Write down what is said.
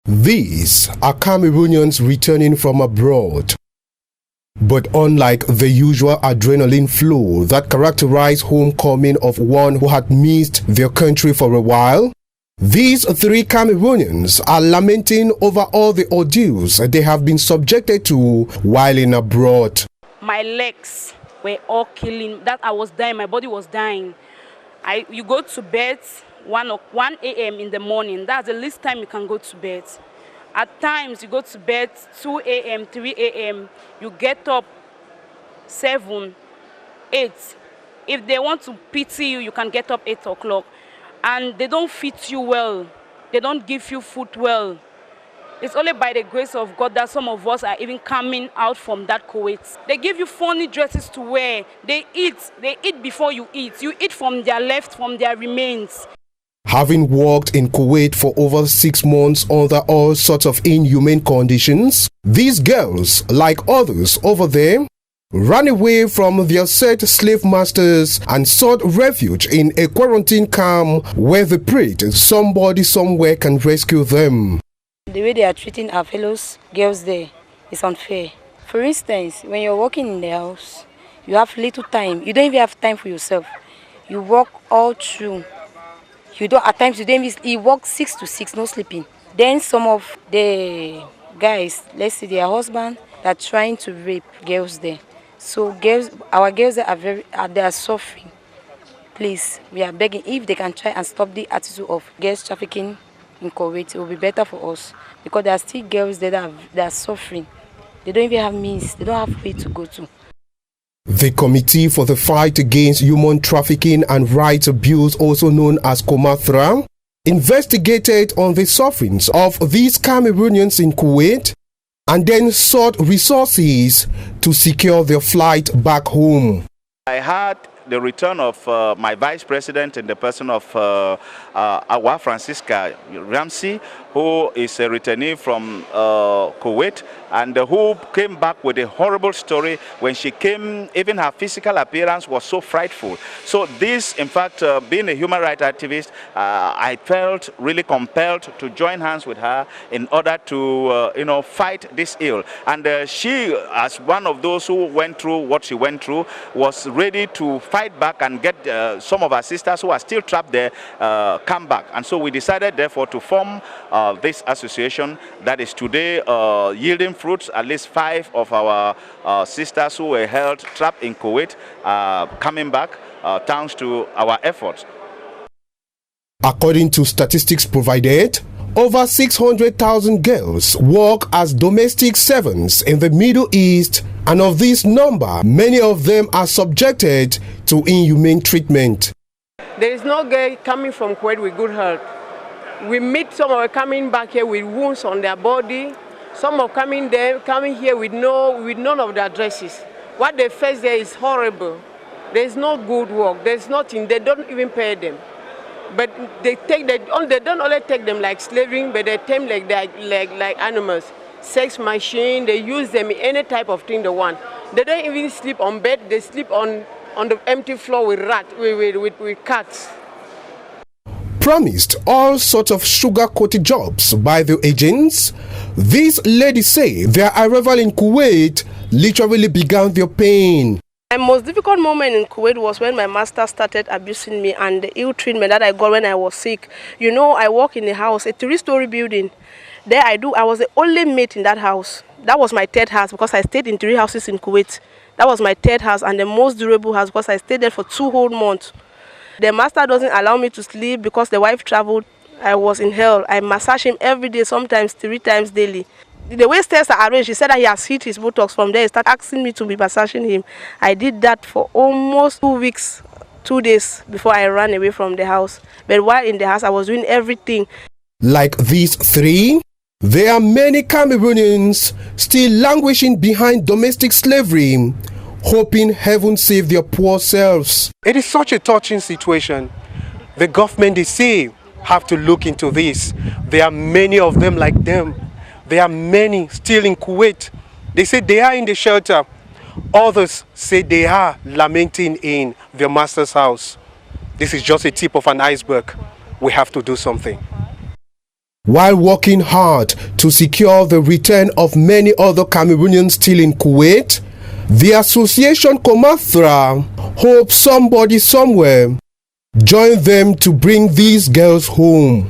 These are Cameroonians returning from abroad. But unlike the usual adrenaline flow that characterized homecoming of one who had missed their country for a while, these three Cameroonians are lamenting over all the ordeals they have been subjected to while in abroad. My legs were all killing. That I was dying. My body was dying. You go to bed 1 a.m. in the morning. That's the least time you can go to bed. At times you go to bed 2 a.m., 3 a.m. You get up 7, 8. If they want to pity you, you can get up 8 o'clock. And they don't feed you well. They don't give you food well. It's only by the grace of God that some of us are even coming out from that Kuwait. They give you funny dresses to wear. They eat before you eat. You eat from their left, from their remains. Having worked in Kuwait for over 6 months under all sorts of inhumane conditions, these girls, like others over there, ran away from their said slave masters and sought refuge in a quarantine camp where they prayed somebody somewhere can rescue them. The way they are treating our fellows girls there is unfair. For instance, when you're working in the house, you have little time. You don't even have time for yourself. You work all through. At times you don't even, you work 6 to 6, no sleeping. Then some of the guys, let's say their husband, are trying to rape girls there. So our girls they are suffering. Please, we are begging, if they can try and stop the attitude of girls trafficking in Kuwait, it will be better for us, because there are still girls there that are suffering. They don't even have means. They don't have way to go to. The Committee for the Fight Against Human Trafficking and Rights Abuse, also known as Complied, investigated on the sufferings of these Cameroonians in Kuwait and then sought resources to secure their flight back home. I had the return of my vice president in the person of Awa Francisca Ramsey, who is a returnee from Kuwait, and who came back with a horrible story. When she came, even her physical appearance was so frightful. So this, in fact, being a human rights activist, I felt really compelled to join hands with her in order to, fight this ill. And she, as one of those who went through what she went through, was ready to fight back and get some of our sisters who are still trapped there come back. And so we decided, therefore, to form this association that is today yielding fruits. At least 5 of our sisters who were held trapped in Kuwait coming back thanks to our efforts. According to statistics provided, over 600,000 girls work as domestic servants in the Middle East, and of this number, many of them are subjected to inhumane treatment. There is no girl coming from Kuwait with good health. We meet some of them coming back here with wounds on their body. Some are coming here with none of their dresses. What they face there is horrible. There is no good work. There is nothing. They don't even pay them. But they don't only take them like slavery, but they take like animals. Sex machine. They use them in any type of thing they want. They don't even sleep on bed. They sleep on the empty floor with with cats. Promised all sorts of sugar-coated jobs by the agents, these ladies say their arrival in Kuwait literally began their pain. My most difficult moment in Kuwait was when my master started abusing me and the ill treatment that I got when I was sick. I work in a house, a 3-story building. There I was the only mate in that house. That was my 3rd house because I stayed in 3 houses in Kuwait. That was my 3rd house and the most durable house because I stayed there for 2 whole months. The master doesn't allow me to sleep because the wife traveled. I was in hell. I massage him every day, sometimes 3 times daily. The way stairs are arranged, he said that he has hit his buttocks. From there, he started asking me to be massaging him. I did that for almost 2 weeks, 2 days before I ran away from the house. But while in the house, I was doing everything. Like these 3, there are many Cameroonians still languishing behind domestic slavery, hoping heaven save their poor selves. It is such a touching situation. The government, they say, have to look into this. There are many of them like them. There are many still in Kuwait. They say they are in the shelter. Others say they are lamenting in their master's house. This is just a tip of an iceberg. We have to do something. While working hard to secure the return of many other Cameroonians still in Kuwait, the association Complied hopes somebody somewhere join them to bring these girls home.